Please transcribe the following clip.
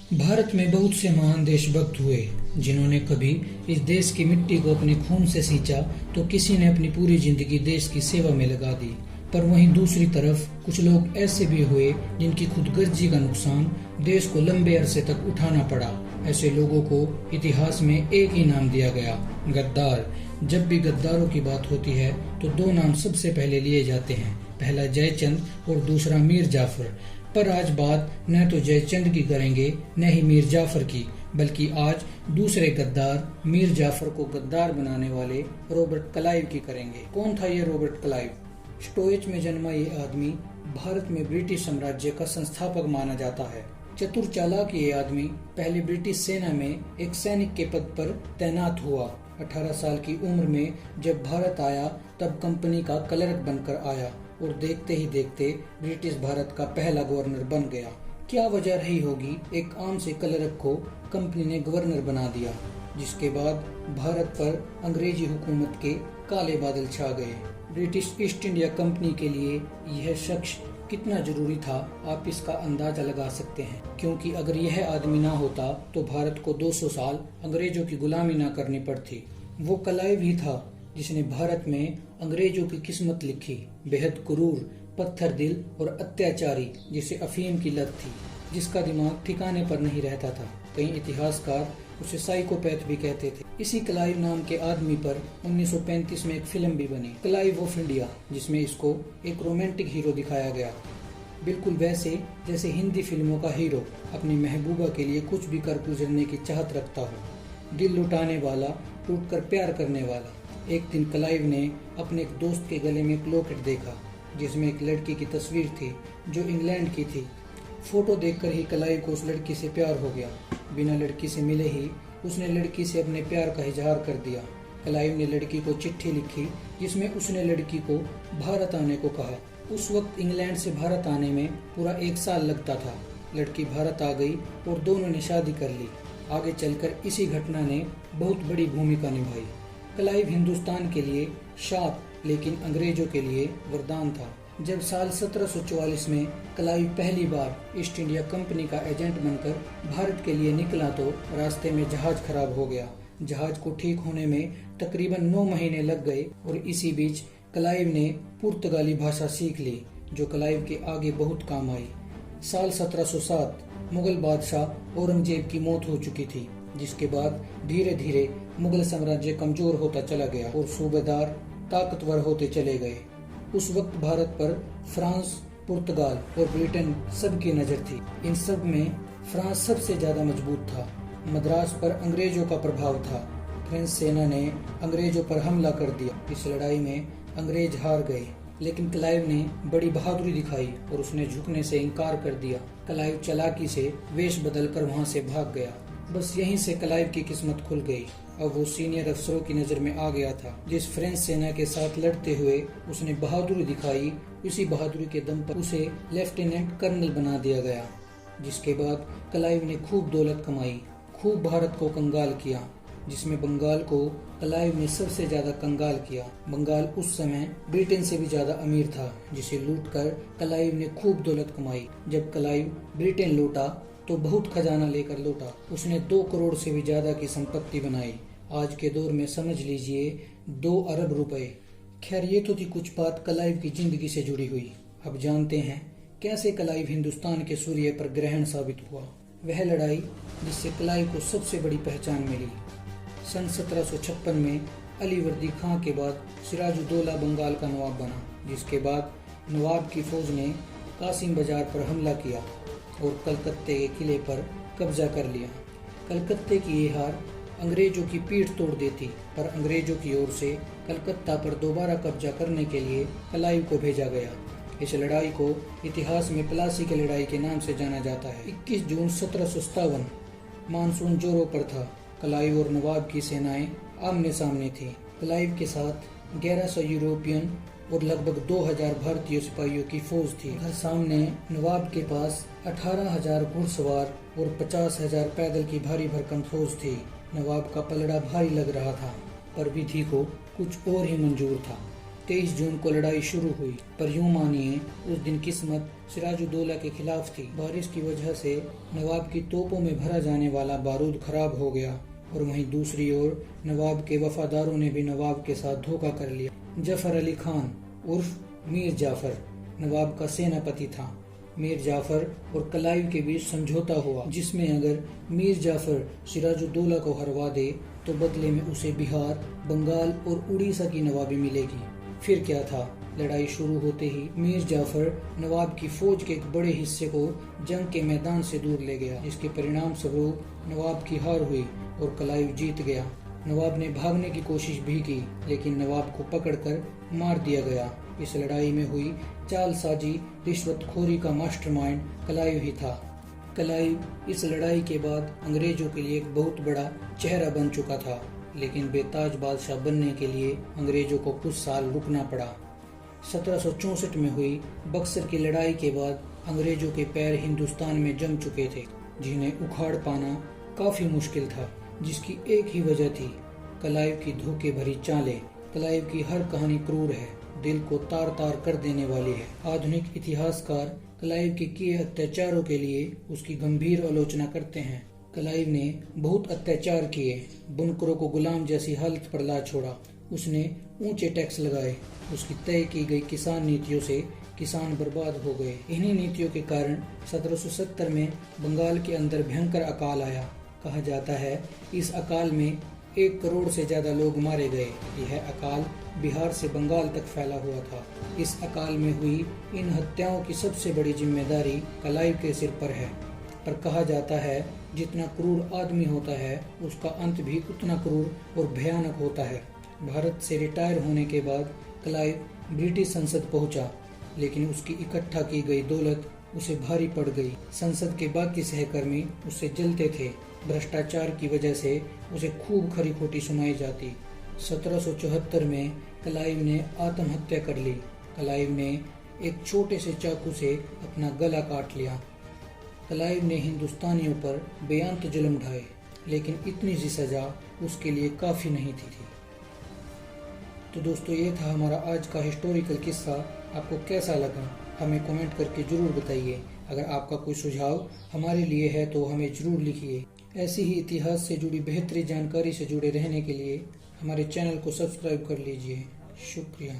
भारत में बहुत से महान देशभक्त हुए जिन्होंने कभी इस देश की मिट्टी को अपने खून से सींचा तो किसी ने अपनी पूरी जिंदगी देश की सेवा में लगा दी। पर वहीं दूसरी तरफ कुछ लोग ऐसे भी हुए जिनकी खुदगर्जी का नुकसान देश को लंबे अरसे तक उठाना पड़ा। ऐसे लोगों को इतिहास में एक ही नाम दिया गया, गद्दार। जब भी गद्दारों की बात होती है तो दो नाम सबसे पहले लिए जाते हैं, पहला जयचंद और दूसरा मीर जाफर। पर आज बात न तो जयचंद की करेंगे न ही मीर जाफर की, बल्कि आज दूसरे गद्दार मीर जाफर को गद्दार बनाने वाले रॉबर्ट क्लाइव की करेंगे। कौन था ये रॉबर्ट क्लाइव? स्टोइच में जन्मा ये आदमी भारत में ब्रिटिश साम्राज्य का संस्थापक माना जाता है। चतुर चालाक ये आदमी पहले ब्रिटिश सेना में एक सैनिक के पद पर तैनात हुआ। 18 साल की उम्र में जब भारत आया तब कंपनी का क्लर्क बनकर आया और देखते ही देखते ब्रिटिश भारत का पहला गवर्नर बन गया। क्या वजह रही होगी, एक आम से क्लर्क को कंपनी ने गवर्नर बना दिया, जिसके बाद भारत पर अंग्रेजी हुकूमत के काले बादल छा गए। ब्रिटिश ईस्ट इंडिया कंपनी के लिए यह शख्स कितना जरूरी था आप इसका अंदाजा लगा सकते हैं, क्योंकि अगर यह आदमी ना होता तो भारत को 200 साल अंग्रेजों की गुलामी ना करनी पड़ती। वो क्लाइव ही था जिसने भारत में अंग्रेजों की किस्मत लिखी। बेहद क्रूर, पत्थर दिल और अत्याचारी, जिसे अफीम की लत थी, जिसका दिमाग ठिकाने पर नहीं रहता था। कई इतिहासकार उसे साइकोपैथ भी कहते थे। इसी क्लाइव नाम के आदमी पर 1935 में एक फिल्म भी बनी, क्लाइव ऑफ इंडिया, जिसमें इसको एक रोमांटिक हीरो दिखाया गया, बिल्कुल वैसे जैसे हिंदी फिल्मों का हीरो अपनी महबूबा के लिए कुछ भी कर गुजरने की चाहत रखता हो। दिल लुटाने वाला, टूटकर प्यार करने वाला। एक दिन क्लाइव ने अपने एक दोस्त के गले में एक लॉकेट देखा जिसमें एक लड़की की तस्वीर थी जो इंग्लैंड की थी। फोटो देखकर ही क्लाइव को उस लड़की से प्यार हो गया। बिना लड़की से मिले ही उसने लड़की से अपने प्यार का इजहार कर दिया। क्लाइव ने लड़की को चिट्ठी लिखी जिसमें उसने लड़की को भारत आने को कहा। उस वक्त इंग्लैंड से भारत आने में पूरा 1 साल लगता था। लड़की भारत आ गई और दोनों ने शादी कर ली। आगे चलकर इसी घटना ने बहुत बड़ी भूमिका निभाई। क्लाइव हिंदुस्तान के लिए शाप, लेकिन अंग्रेजों के लिए वरदान था। जब साल 1744 में क्लाइव पहली बार ईस्ट इंडिया कंपनी का एजेंट बनकर भारत के लिए निकला तो रास्ते में जहाज खराब हो गया। जहाज को ठीक होने में तकरीबन 9 महीने लग गए और इसी बीच क्लाइव ने पुर्तगाली भाषा सीख ली, जो क्लाइव के आगे बहुत काम आई। साल 1707 मुगल बादशाह औरंगजेब की मौत हो चुकी थी, जिसके बाद धीरे धीरे मुगल साम्राज्य कमजोर होता चला गया और सूबेदार ताकतवर होते चले गए। उस वक्त भारत पर फ्रांस, पुर्तगाल और ब्रिटेन सबकी नजर थी। इन सब में फ्रांस सबसे ज्यादा मजबूत था। मद्रास पर अंग्रेजों का प्रभाव था। फ्रेंच सेना ने अंग्रेजों पर हमला कर दिया। इस लड़ाई में अंग्रेज हार गए, लेकिन क्लाइव ने बड़ी बहादुरी दिखाई और उसने झुकने से इनकार कर दिया। क्लाइव चालाकी से वेश बदलकर वहां से भाग गया। बस यहीं से क्लाइव की किस्मत खुल गई। अब वो सीनियर अफसरों की नजर में आ गया था। जिस फ्रेंच सेना के साथ लड़ते हुए उसने बहादुरी दिखाई, उसी बहादुरी के दम पर उसे लेफ्टिनेंट कर्नल बना दिया गया। जिसके बाद क्लाइव ने खूब दौलत कमाई, खूब भारत को कंगाल किया, जिसमें बंगाल को क्लाइव ने सबसे ज्यादा कंगाल किया। बंगाल उस समय ब्रिटेन से भी ज्यादा अमीर था, जिसे लूटकर क्लाइव ने खूब दौलत कमाई। जब क्लाइव ब्रिटेन लौटा तो बहुत खजाना लेकर लौटा। उसने 2 करोड़ से भी ज्यादा की संपत्ति बनाई। आज के दौर में समझ लीजिए 2 अरब रुपए। खैर, ये तो थी कुछ बात क्लाइव की जिंदगी से जुड़ी हुई। अब जानते हैं कैसे क्लाइव हिंदुस्तान के सूर्य पर ग्रहण साबित हुआ। वह लड़ाई जिससे क्लाइव को सबसे बड़ी पहचान मिली। सन 1756 में अली वर्दी खां के बाद सिराजुद्दौला बंगाल का नवाब बना, जिसके बाद नवाब की फौज ने कासिम बाजार पर हमला किया और कलकत्ते के किले पर कब्जा कर लिया। कलकत्ते की ये हार अंग्रेजों की पीठ तोड़ देती, पर अंग्रेजों की ओर से कलकत्ता पर दोबारा कब्जा करने के लिए क्लाइव को भेजा गया। इस लड़ाई को इतिहास में प्लासी की लड़ाई के नाम से जाना जाता है। 21 जून 1757 मानसून जोरों पर था। क्लाइव और नवाब की सेनाएं आमने सामने थी। क्लाइव के साथ 1100 यूरोपियन और लगभग 2000 भारतीय सिपाहियों की फौज थी। इधर सामने नवाब के पास 18,000 घुड़सवार और 50,000 पैदल की भारी भरकम फौज थी। नवाब का पलड़ा भारी लग रहा था, पर विधि को कुछ और ही मंजूर था। 23 जून को लड़ाई शुरू हुई, पर यूं मानिए उस दिन किस्मत सिराजुद्दौला के खिलाफ थी। बारिश की वजह से नवाब की तोपों में भरा जाने वाला बारूद खराब हो गया और वहीं दूसरी ओर नवाब के वफादारों ने भी नवाब के साथ धोखा कर लिया। जफर अली खान उर्फ मीर जाफर नवाब का सेनापति था। मीर जाफर और क्लाइव के बीच समझौता हुआ, जिसमें अगर मीर जाफर सिराजुद्दौला को हरवा दे तो बदले में उसे बिहार, बंगाल और उड़ीसा की नवाबी मिलेगी। फिर क्या था, लड़ाई शुरू होते ही मीर जाफर नवाब की फौज के एक बड़े हिस्से को जंग के मैदान से दूर ले गया, जिसके परिणाम स्वरूप नवाब की हार हुई और क्लाइव जीत गया। नवाब ने भागने की कोशिश भी की, लेकिन नवाब को पकड़कर मार दिया गया। इस लड़ाई में हुई चालसाजी, रिश्वतखोरी का मास्टरमाइंड क्लाइव ही था। क्लाइव इस लड़ाई के बाद अंग्रेजों के लिए एक बहुत बड़ा चेहरा बन चुका था, लेकिन बेताज बादशाह बनने के लिए अंग्रेजों को कुछ साल रुकना पड़ा। 1764 में हुई बक्सर की लड़ाई के बाद अंग्रेजों के पैर हिंदुस्तान में जम चुके थे, जिन्हें उखाड़ पाना काफी मुश्किल था, जिसकी एक ही वजह थी, क्लाइव की धोखे भरी चालें। क्लाइव की हर कहानी क्रूर है, दिल को तार तार कर देने वाली है। आधुनिक इतिहासकार क्लाइव के किए अत्याचारों के लिए उसकी गंभीर आलोचना करते हैं। क्लाइव ने बहुत अत्याचार किए, बुनकरों को गुलाम जैसी हालत पर ला छोड़ा, उसने ऊंचे टैक्स लगाए, उसकी तय की गई किसान नीतियों से किसान बर्बाद हो गए। इन्हीं नीतियों के कारण 1770 में बंगाल के अंदर भयंकर अकाल आया। कहा जाता है इस अकाल में 1 करोड़ से ज्यादा लोग मारे गए। यह अकाल बिहार से बंगाल तक फैला हुआ था। इस अकाल में हुई इन हत्याओं की सबसे बड़ी जिम्मेदारी क्लाइव के सिर पर है। पर कहा जाता है जितना क्रूर आदमी होता है उसका अंत भी उतना क्रूर और भयानक होता है। भारत से रिटायर होने के बाद क्लाइव ब्रिटिश संसद पहुंचा, लेकिन उसकी इकट्ठा की गई दौलत उसे भारी पड़ गई। संसद के बाकी सहकर्मी उससे जलते थे। भ्रष्टाचार की वजह से उसे खूब खरी खोटी सुनाई जाती। 1774 में क्लाइव ने आत्महत्या कर ली। क्लाइव ने एक छोटे से चाकू से अपना गला काट लिया। क्लाइव ने हिंदुस्तानियों पर बेअंत जुल्म ढाए, लेकिन इतनी सी सजा उसके लिए काफी नहीं थी। तो दोस्तों, ये था हमारा आज का हिस्टोरिकल किस्सा। आपको कैसा लगा हमें कमेंट करके जरूर बताइए। अगर आपका कोई सुझाव हमारे लिए है तो हमें जरूर लिखिए। ऐसी ही इतिहास से जुड़ी बेहतरीन जानकारी से जुड़े रहने के लिए हमारे चैनल को सब्सक्राइब कर लीजिए। शुक्रिया।